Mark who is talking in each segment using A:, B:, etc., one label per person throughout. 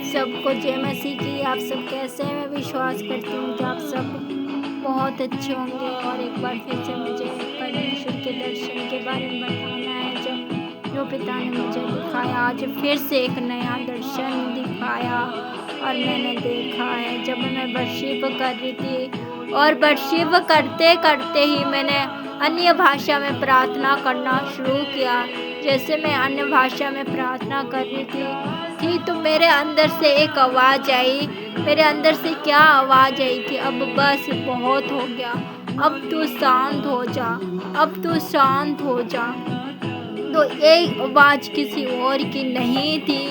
A: सबको जय मसीह की। आप सब कैसे हैं? मैं विश्वास करती हूँ कि आप सब बहुत अच्छे होंगे। और एक बार फिर से मुझे परमेश्वर के दर्शन के बारे में बताना है जो पिता ने मुझे दिखाया। आज फिर से एक नया दर्शन दिखाया और मैंने देखा है जब मैं वर्शिप कर रही थी, और वर्शिप करते करते ही मैंने अन्य भाषा में प्रार्थना करना शुरू किया। जैसे मैं अन्य भाषा में प्रार्थना कर रही थी तो मेरे अंदर से एक आवाज़ आई। मेरे अंदर से क्या आवाज़ आई कि अब बस बहुत हो गया, अब तू शांत हो जा, अब तू शांत हो जा। तो ये आवाज़ किसी और की नहीं थी,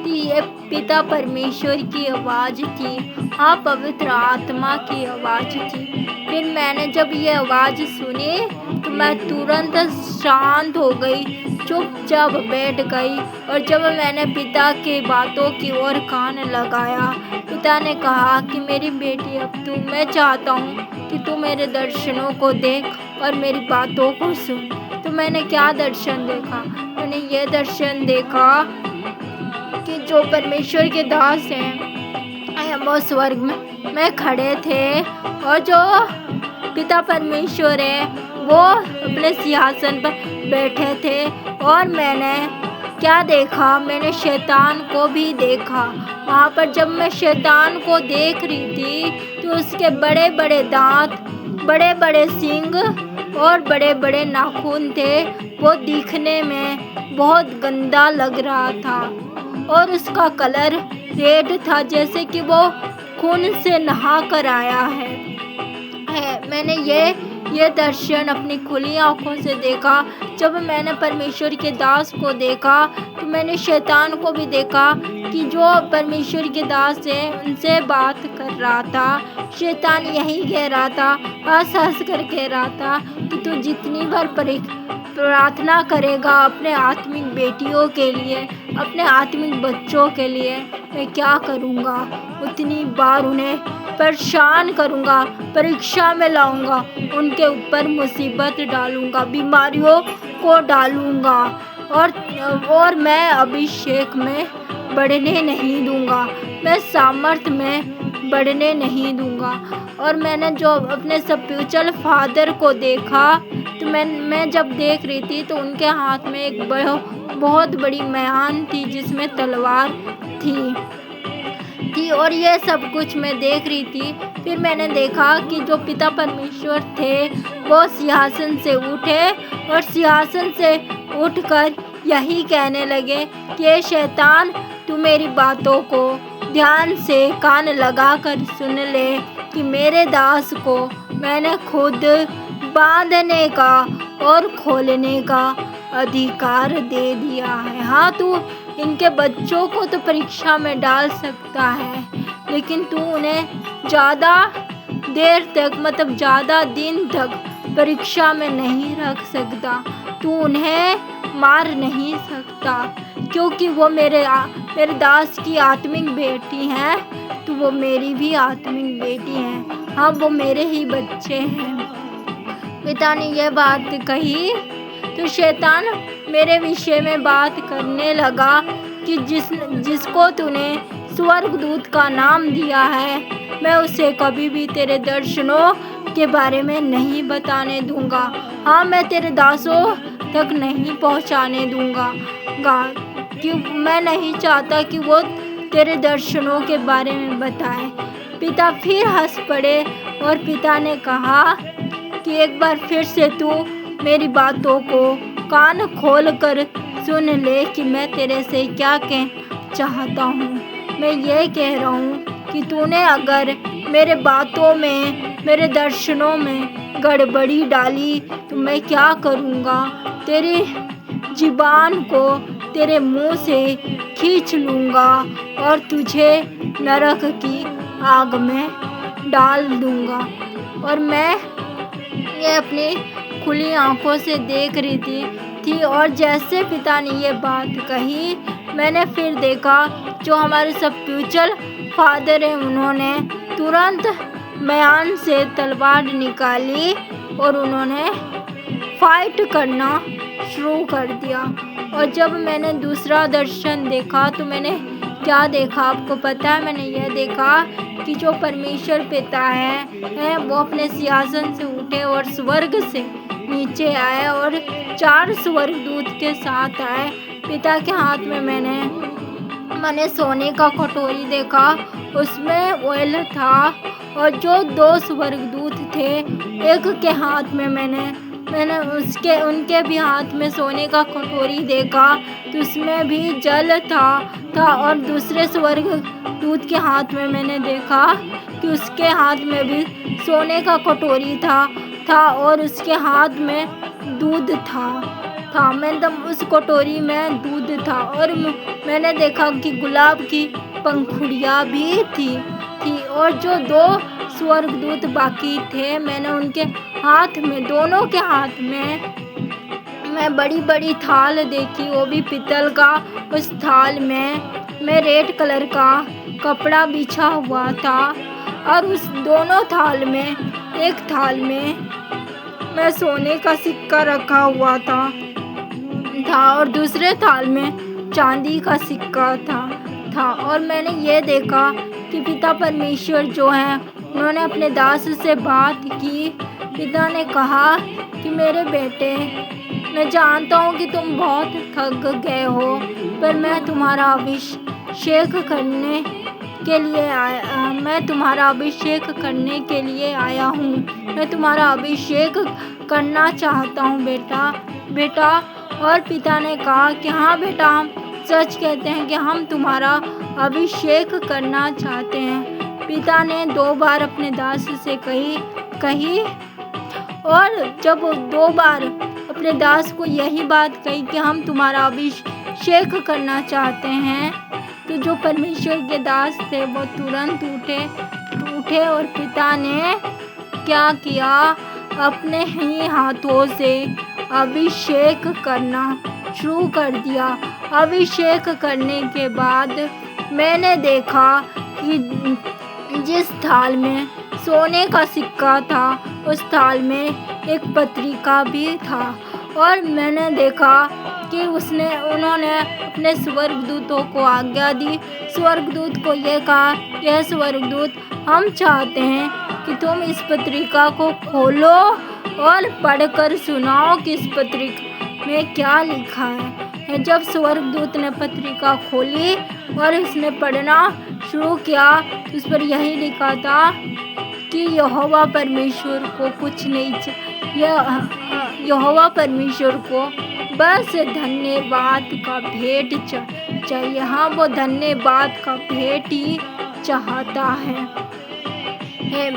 A: ये पिता परमेश्वर की आवाज़ थी। हाँ, पवित्र आत्मा की आवाज़ थी। फिर मैंने जब ये आवाज़ सुनी तो मैं तुरंत शांत हो गई, चुपचाप बैठ गई। और जब मैंने पिता की बातों की ओर कान लगाया, पिता ने कहा कि मेरी बेटी, अब मैं चाहता हूँ कि तू मेरे दर्शनों को देख और मेरी बातों को सुन। तो मैंने क्या दर्शन देखा? मैंने ये दर्शन देखा कि जो परमेश्वर के दास हैं वो स्वर्ग में खड़े थे, और जो पिता परमेश्वर है वो अपने सिंहासन पर बैठे थे। और मैंने क्या देखा? मैंने शैतान को भी देखा। वहाँ पर जब मैं शैतान को देख रही थी तो उसके बड़े बड़े दांत, बड़े बड़े सींग और बड़े बड़े नाखून थे। वो दिखने में बहुत गंदा लग रहा था और उसका कलर रेड था, जैसे कि वो खून से नहा कर आया है। मैंने ये दर्शन अपनी खुली आँखों से देखा। जब मैंने परमेश्वर के दास को देखा तो मैंने शैतान को भी देखा कि जो परमेश्वर के दास है उनसे बात कर रहा था। शैतान यही कह रहा था, हंस कर कह रहा था कि तू जितनी बार प्रार्थना करेगा अपने आत्मिक बेटियों के लिए, अपने आत्मिक बच्चों के लिए, मैं क्या करूँगा? उतनी बार उन्हें परेशान करूँगा, परीक्षा में लाऊंगा, उनके ऊपर मुसीबत डालूंगा, बीमारियों को डालूंगा, और मैं अभिषेक में बढ़ने नहीं दूंगा, मैं सामर्थ में बढ़ने नहीं दूंगा। और मैंने जो अपने स्पिरिचुअल फादर को देखा तो मैं जब देख रही थी तो उनके हाथ में एक बहुत बड़ी म्यान थी जिसमें तलवार थी और ये सब कुछ मैं देख रही थी। फिर मैंने देखा कि जो पिता परमेश्वर थे वो सिंहासन से उठे और सिंहासन से उठकर यही कहने लगे कि ये शैतान, तू मेरी बातों को ध्यान से कान लगाकर सुन ले कि मेरे दास को मैंने खुद बांधने का और खोलने का अधिकार दे दिया है। हाँ, तू इनके बच्चों को तो परीक्षा में डाल सकता है, लेकिन तू उन्हें ज़्यादा देर तक, मतलब ज़्यादा दिन तक परीक्षा में नहीं रख सकता। तू उन्हें मार नहीं सकता, क्योंकि वो मेरे दास की आत्मिक बेटी हैं, तो वो मेरी भी आत्मिक बेटी हैं। हाँ, वो मेरे ही बच्चे हैं। पिता ने यह बात कही तो शैतान मेरे विषय में बात करने लगा कि जिसको तूने स्वर्गदूत का नाम दिया है, मैं उसे कभी भी तेरे दर्शनों के बारे में नहीं बताने दूंगा। हाँ, मैं तेरे दासों तक नहीं पहुंचाने दूंगा, कि मैं नहीं चाहता कि वो तेरे दर्शनों के बारे में बताए। पिता फिर हंस पड़े और पिता ने कहा कि एक बार फिर से तू मेरी बातों को कान खोल कर सुन ले कि मैं तेरे से क्या कहना चाहता हूँ। मैं ये कह रहा हूँ कि तूने अगर मेरे बातों में, मेरे दर्शनों में गड़बड़ी डाली तो मैं क्या करूँगा? तेरी ज़ुबान को तेरे मुंह से खींच लूँगा और तुझे नरक की आग में डाल दूँगा। और मैं ये अपनी खुली आंखों से देख रही थी और जैसे पिता ने ये बात कही, मैंने फिर देखा जो हमारे स्पिरिचुअल फादर हैं उन्होंने तुरंत म्यान से तलवार निकाली और उन्होंने फाइट करना शुरू कर दिया। और जब मैंने दूसरा दर्शन देखा तो मैंने क्या देखा आपको पता है? मैंने यह देखा कि जो परमेश्वर पिता है वो अपने सिंहासन से उठे और स्वर्ग से नीचे आए और 4 स्वर्गदूत के साथ आए। पिता के हाथ में मैंने सोने का कटोरी देखा, उसमें ऑयल था और जो 2 स्वर्गदूत थे, एक के हाथ में मैंने उनके भी हाथ में सोने का कटोरी देखा, तो उसमें भी जल था और दूसरे स्वर्गदूत के हाथ में मैंने देखा कि उसके हाथ में भी सोने का कटोरी था और उसके हाथ में दूध था मतलब उस कटोरी में दूध था। और मैंने देखा कि गुलाब की पंखुड़ियाँ भी थी और जो 2 स्वर्गदूत बाकी थे, मैंने उनके हाथ में, दोनों के हाथ में मैं बड़ी थाल देखी, वो भी पीतल का। उस थाल में रेड कलर का कपड़ा बिछा हुआ था और उस दोनों थाल में, एक थाल में मैं सोने का सिक्का रखा हुआ था और दूसरे थाल में चांदी का सिक्का था। और मैंने ये देखा कि पिता परमेश्वर जो हैं, उन्होंने अपने दास से बात की। पिता ने कहा कि मेरे बेटे, मैं जानता हूँ कि तुम बहुत थक गए हो, पर मैं तुम्हारा अभिषेक करने के लिए आया हूँ। मैं तुम्हारा अभिषेक करना चाहता हूँ बेटा। और पिता ने कहा कि हाँ बेटा, हम सच कहते हैं कि हम तुम्हारा अभिषेक करना चाहते हैं। पिता ने 2 बार अपने दास से कही और जब 2 बार अपने दास को यही बात कही कि हम तुम्हारा अभिषेक करना चाहते हैं, तो जो परमेश्वर के दास थे वो तुरंत उठे और पिता ने क्या किया, अपने ही हाथों से अभिषेक करना शुरू कर दिया। अभिषेक करने के बाद मैंने देखा कि जिस थाल में सोने का सिक्का था, उस थाल में एक पत्रिका भी था और मैंने देखा कि उन्होंने अपने स्वर्गदूतों को आज्ञा दी। स्वर्गदूत को ये कहा, यह स्वर्गदूत, हम चाहते हैं कि तुम इस पत्रिका को खोलो और पढ़कर सुनाओ कि इस पत्रिका में क्या लिखा है। जब स्वर्गदूत ने पत्रिका खोली और उसने पढ़ना शुरू किया, तो उस पर यही लिखा था कि यहोवा परमेश्वर को कुछ नहीं यहोवा परमेश्वर को बस धन्यवाद का भेंट चाहिए। हाँ, वो धन्यवाद का भेंट ही चाहता है।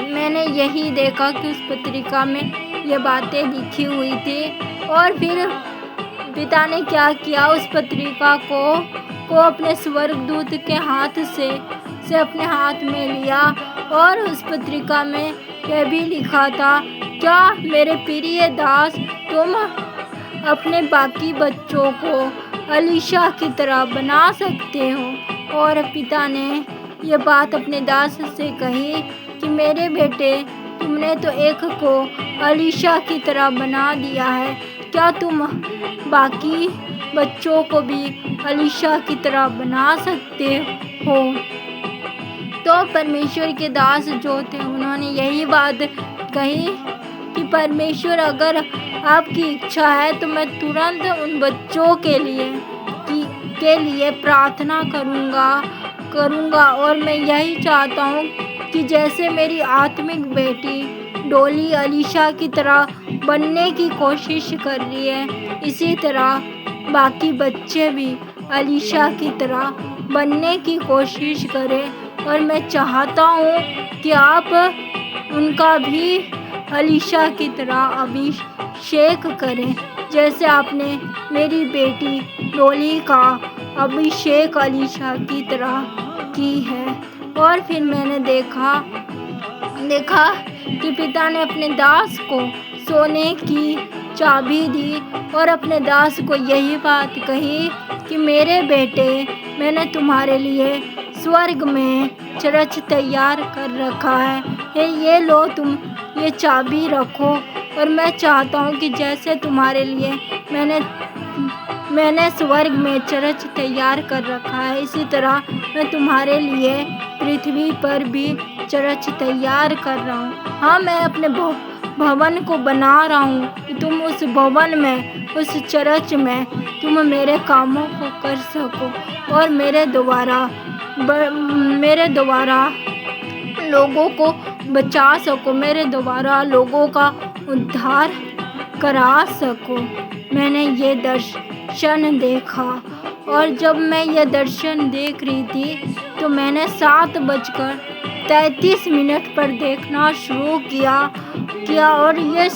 A: मैंने यही देखा कि उस पत्रिका में ये बातें लिखी हुई थी और फिर पिता ने क्या किया, उस पत्रिका को अपने स्वर्गदूत के हाथ से अपने हाथ में लिया और उस पत्रिका में यह भी लिखा था, क्या मेरे प्रिय दास, तुम अपने बाकी बच्चों को अलीशा की तरह बना सकते हो। और पिता ने ये बात अपने दास से कही कि मेरे बेटे, तुमने तो एक को अलीशा की तरह बना दिया है, क्या तुम बाकी बच्चों को भी अलीशा की तरह बना सकते हो। तो परमेश्वर के दास जो थे, उन्होंने यही बात कही कि परमेश्वर, अगर आपकी इच्छा है तो मैं तुरंत उन बच्चों के लिए प्रार्थना करूँगा और मैं यही चाहता हूँ कि जैसे मेरी आत्मिक बेटी डोली अलीशा की तरह बनने की कोशिश कर रही है, इसी तरह बाकी बच्चे भी अलीशा की तरह बनने की कोशिश करें। और मैं चाहता हूँ कि आप उनका भी अलीशा की तरह अभिषेक करें, जैसे आपने मेरी बेटी डोली का अभिषेक अलीशा की तरह की है। और फिर मैंने देखा कि पिता ने अपने दास को सोने की चाबी दी और अपने दास को यही बात कही कि मेरे बेटे, मैंने तुम्हारे लिए स्वर्ग में चर्च तैयार कर रखा है। ये लो, तुम ये चाबी रखो और मैं चाहता हूँ कि जैसे तुम्हारे लिए मैंने मैंने स्वर्ग में चर्च तैयार कर रखा है, इसी तरह मैं तुम्हारे लिए पृथ्वी पर भी चर्च तैयार कर रहा हूँ। हाँ, मैं अपने भवन को बना रहा हूँ कि तुम उस भवन में, उस चर्च में तुम मेरे कामों को कर सको और मेरे द्वारा लोगों को बचा सको, मेरे द्वारा लोगों का उद्धार करा सको। मैंने ये दर्शन देखा और जब मैं ये दर्शन देख रही थी तो मैंने 7:33 पर देखना शुरू किया और ये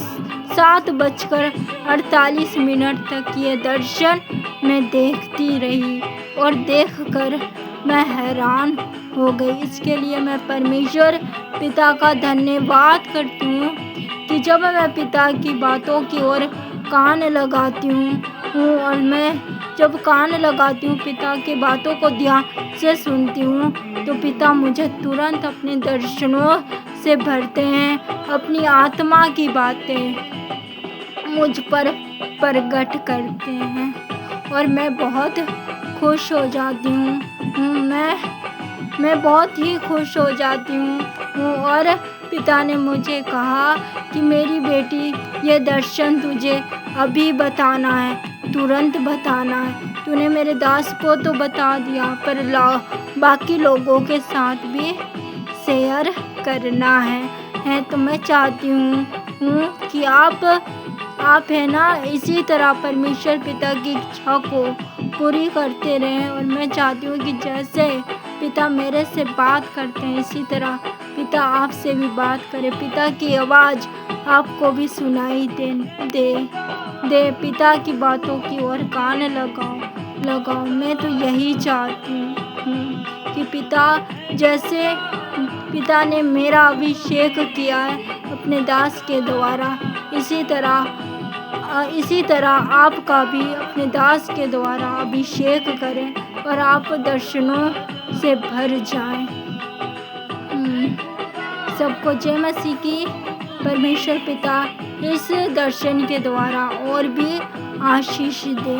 A: 7:48 तक ये दर्शन मैं देखती रही और देखकर मैं हैरान हो गई। इसके लिए मैं परमेश्वर पिता का धन्यवाद करती हूँ कि जब मैं पिता की बातों की ओर कान लगाती हूँ और मैं जब कान लगाती हूँ, पिता की बातों को ध्यान से सुनती हूँ, तो पिता मुझे तुरंत अपने दर्शनों से भरते हैं। अपनी आत्मा की बातें मुझ पर प्रकट करते हैं और मैं बहुत खुश हो जाती हूँ। मैं बहुत ही खुश हो जाती हूँ और पिता ने मुझे कहा कि मेरी बेटी, ये दर्शन तुझे अभी बताना है, तुरंत बताना है। तूने मेरे दास को तो बता दिया, पर बाकी लोगों के साथ भी शेयर करना है। तो मैं चाहती हूँ कि आप है ना, इसी तरह परमेश्वर पिता की इच्छा को पूरी करते रहें। और मैं चाहती हूँ कि जैसे पिता मेरे से बात करते हैं, इसी तरह पिता आपसे भी बात करे, पिता की आवाज़ आपको भी सुनाई दे। पिता की बातों की ओर कान लगाओ। मैं तो यही चाहती हूँ कि जैसे पिता ने मेरा अभिषेक किया है अपने दास के द्वारा, इसी तरह आपका भी अपने दास के द्वारा अभिषेक करें और आप दर्शनों से भर जाएं। सबको जय मसीह की। परमेश्वर पिता इस दर्शन के द्वारा और भी आशीष दे।